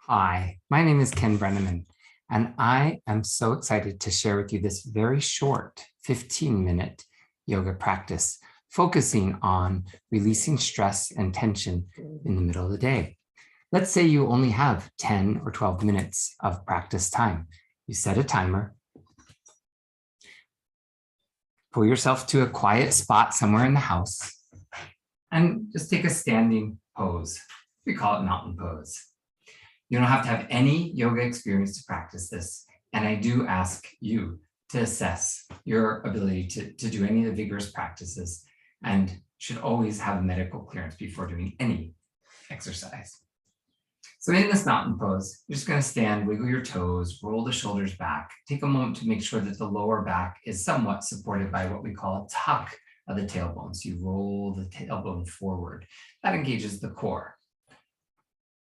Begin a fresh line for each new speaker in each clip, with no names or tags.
Hi, my name is Ken Brenneman, and I am so excited to share with you this very short 15-minute yoga practice focusing on releasing stress and tension in the middle of the day. Let's say you only have 10 or 12 minutes of practice time. You set a timer, pull yourself to a quiet spot somewhere in the house, and just take a standing pose. We call it mountain pose. You don't have to have any yoga experience to practice this. And I do ask you to assess your ability to do any of the vigorous practices and should always have medical clearance before doing any exercise. So in this mountain pose, you're just going to stand, wiggle your toes, roll the shoulders back. Take a moment to make sure that the lower back is somewhat supported by what we call a tuck of the tailbone. So you roll the tailbone forward. That engages the core.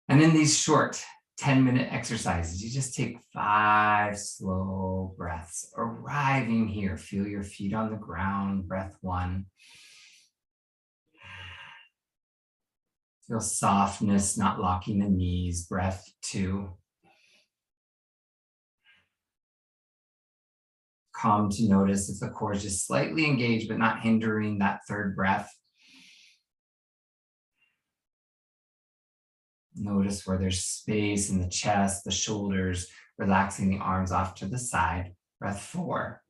And in these short 10-minute exercises, you just take 5 slow breaths, arriving here. Feel your feet on the ground, breath 1. Feel softness, not locking the knees, breath 2. Calm to notice if the core is just slightly engaged, but not hindering that third breath. Notice where there's space in the chest, the shoulders, relaxing the arms off to the side. Breath 4.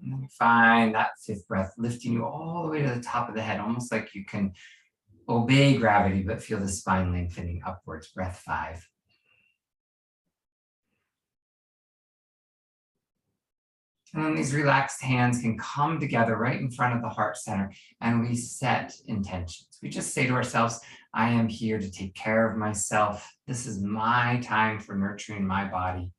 And then find that 5th breath lifting you all the way to the top of the head, almost like you can obey gravity, but feel the spine lengthening upwards. Breath 5. And then these relaxed hands can come together right in front of the heart center, and we set intentions. We just say to ourselves, I am here to take care of myself. This is my time for nurturing my body.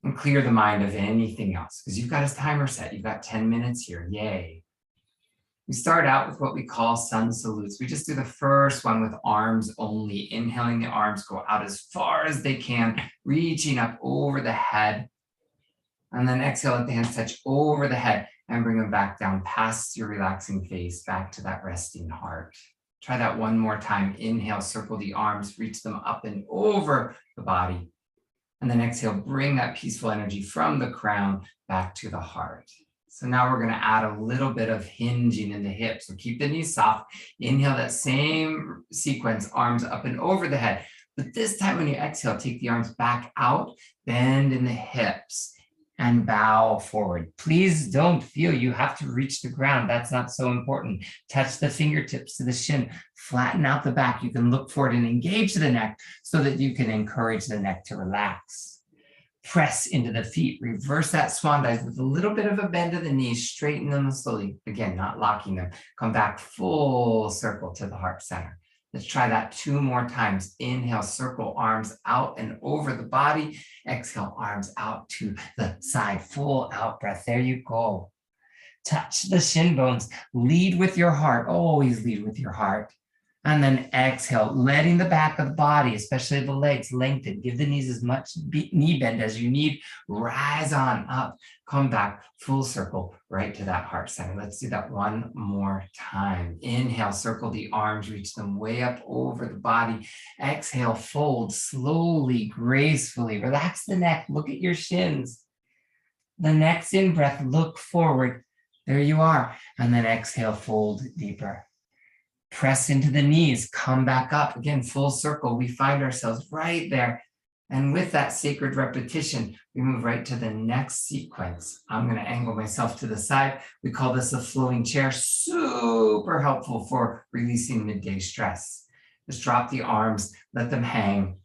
And clear the mind of anything else, because you've got a timer set. You've got 10 minutes here. Yay. We start out with what we call sun salutes. We just do the first one with arms only. Inhaling, the arms go out as far as they can, reaching up over the head. And then exhale, let the hands touch over the head and bring them back down past your relaxing face, back to that resting heart. Try that one more time. Inhale, circle the arms, reach them up and over the body. And then exhale, bring that peaceful energy from the crown back to the heart. So now we're going to add a little bit of hinging in the hips. So keep the knees soft. Inhale, that same sequence, arms up and over the head. But this time when you exhale, take the arms back out, bend in the hips, and bow forward. Please don't feel you have to reach the ground. That's not so important. Touch the fingertips to the shin, flatten out the back. You can look forward and engage the neck so that you can encourage the neck to relax. Press into the feet, reverse that swan dive with a little bit of a bend of the knees, straighten them slowly. Again, not locking them. Come back full circle to the heart center. Let's try that 2 more times. Inhale, circle arms out and over the body. Exhale, arms out to the side. Full out breath. There you go. Touch the shin bones. Lead with your heart. Always lead with your heart. And then exhale, letting the back of the body, especially the legs, lengthen. Give the knees as much knee bend as you need. Rise on up. Come back full circle right to that heart center. Let's do that one more time. Inhale, circle the arms, reach them way up over the body. Exhale, fold slowly, gracefully. Relax the neck. Look at your shins. The next in breath, look forward. There you are. And then exhale, fold deeper. Press into the knees, come back up. Again, full circle. We find ourselves right there. And with that sacred repetition, we move right to the next sequence. I'm going to angle myself to the side. We call this a flowing chair. Super helpful for releasing midday stress. Just drop the arms, let them hang.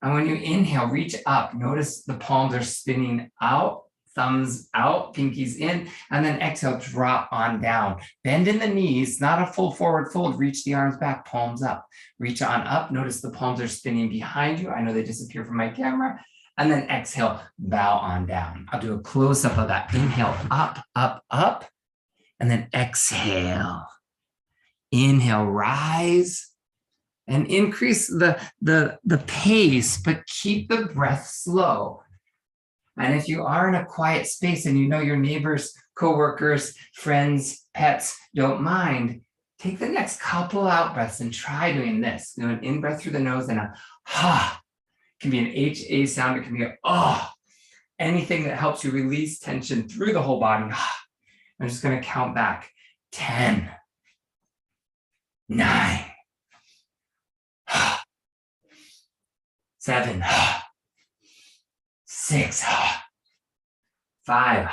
And when you inhale, reach up. Notice the palms are spinning out. Thumbs out, pinkies in, and then exhale, drop on down. Bend in the knees, not a full forward fold. Reach the arms back, palms up. Reach on up. Notice the palms are spinning behind you. I know they disappear from my camera. And then exhale, bow on down. I'll do a close-up of that. Inhale, up, up, up. And then exhale. Inhale, rise. And increase the pace, but keep the breath slow. And if you are in a quiet space and you know your neighbors, coworkers, friends, pets don't mind, Take the next couple out breaths and try doing this. Do an in breath through the nose and a ha. It can be an HA sound. It can be a oh. Anything that helps you release tension through the whole body. I'm just going to count back. 10, 9, 7, 6, 5,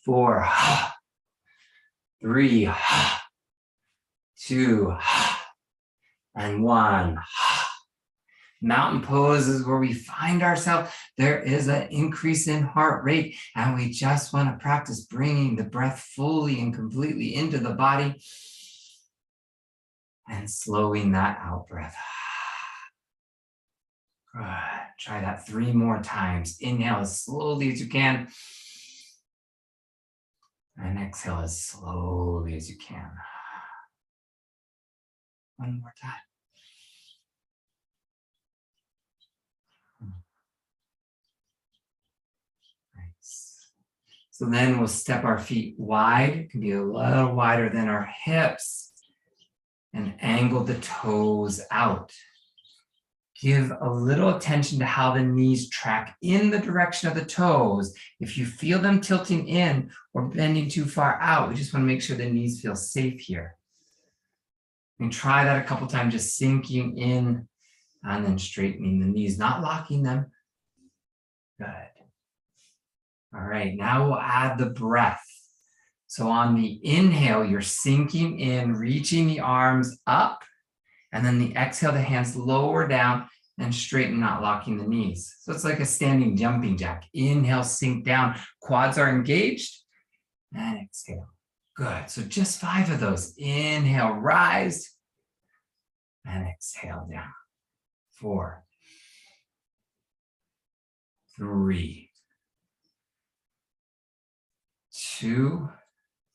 4, 3, 2, and 1. Mountain pose is where we find ourselves. There is an increase in heart rate, and we just want to practice bringing the breath fully and completely into the body and slowing that out breath. Good. Try that 3 more times. Inhale as slowly as you can, and exhale as slowly as you can. One more time. So then we'll step our feet wide. It can be a little wider than our hips, and angle the toes out. Give a little attention to how the knees track in the direction of the toes. If you feel them tilting in or bending too far out, we just want to make sure the knees feel safe here. And try that a couple times, just sinking in and then straightening the knees, not locking them. Good. All right, now we'll add the breath. So on the inhale, you're sinking in, reaching the arms up, and then the exhale, the hands lower down and straighten, not locking the knees. So it's like a standing jumping jack. Inhale, sink down, quads are engaged, and exhale. Good, so just 5 of those. Inhale, rise, and exhale down. 4, 3, 2,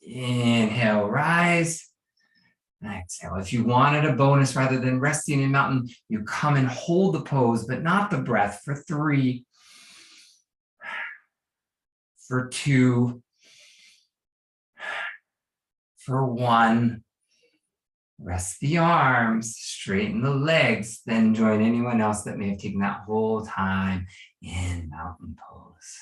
inhale, rise, and exhale. If you wanted a bonus, rather than resting in mountain, you come and hold the pose, but not the breath, for 3, for 2, for 1. Rest the arms, straighten the legs, then join anyone else that may have taken that whole time in mountain pose.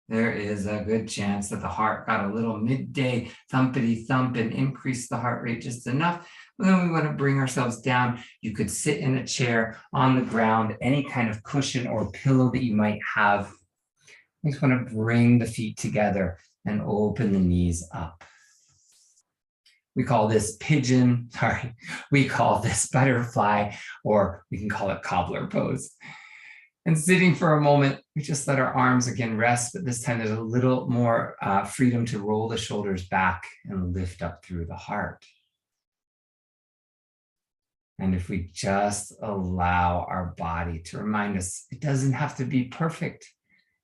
There is a good chance that the heart got a little midday thumpity thump and increased the heart rate just enough. But then we want to bring ourselves down. You could sit in a chair, on the ground, any kind of cushion or pillow that you might have. We just want to bring the feet together and open the knees up. We call this we call this butterfly, or we can call it cobbler pose. And sitting for a moment, we just let our arms again rest, but this time there's a little more freedom to roll the shoulders back and lift up through the heart. And if we just allow our body to remind us, it doesn't have to be perfect.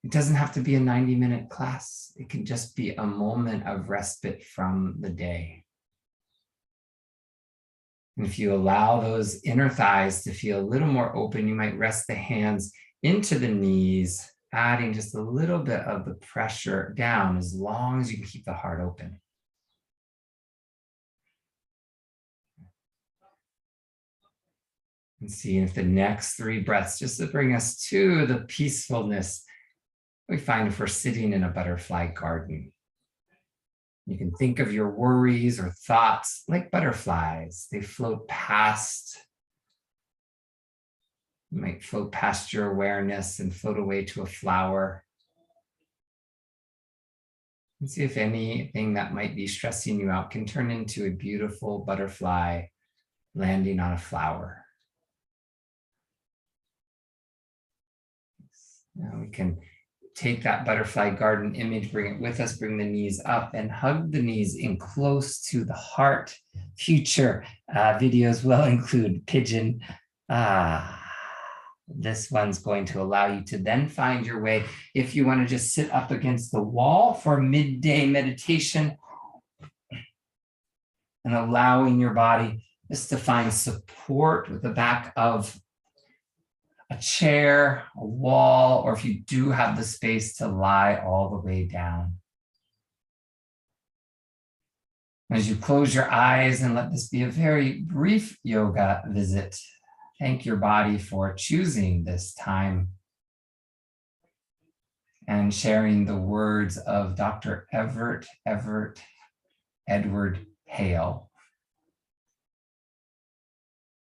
It doesn't have to be a 90-minute class. It can just be a moment of respite from the day. And if you allow those inner thighs to feel a little more open, you might rest the hands into the knees, adding just a little bit of the pressure down, as long as you can keep the heart open. And see if the next 3 breaths, just to bring us to the peacefulness we find if we're sitting in a butterfly garden. You can think of your worries or thoughts like butterflies. They float past. You might float past your awareness and float away to a flower. And see if anything that might be stressing you out can turn into a beautiful butterfly landing on a flower. Now we can take that butterfly garden image, bring it with us, bring the knees up and hug the knees in close to the heart. Future videos will include pigeon. This one's going to allow you to then find your way. If you want to just sit up against the wall for midday meditation and allowing your body just to find support with the back of a chair, a wall, or if you do have the space to lie all the way down. As you close your eyes and let this be a very brief yoga visit, thank your body for choosing this time and sharing the words of Dr. Edward Hale.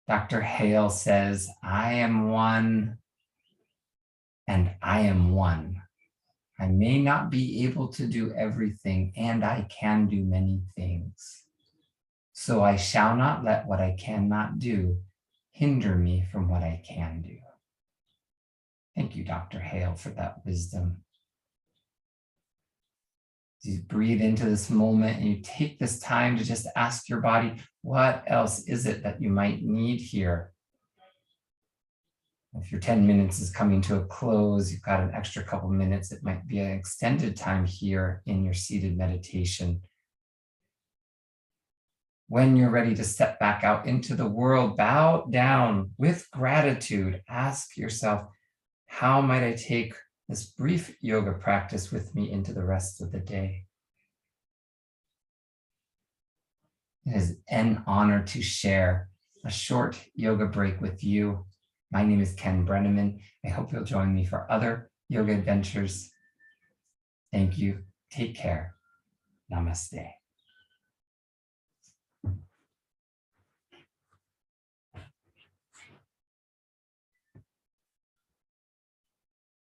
Dr. Hale says, I am one and I am one. I may not be able to do everything, and I can do many things. So I shall not let what I cannot do hinder me from what I can do. Thank you, Dr. Hale, for that wisdom. You breathe into this moment and you take this time to just ask your body, what else is it that you might need here? If your 10 minutes is coming to a close, you've got an extra couple minutes, it might be an extended time here in your seated meditation. When you're ready to step back out into the world, bow down with gratitude. Ask yourself, how might I take this brief yoga practice with me into the rest of the day? It is an honor to share a short yoga break with you. My name is Ken Brenneman. I hope you'll join me for other yoga adventures. Thank you. Take care. Namaste.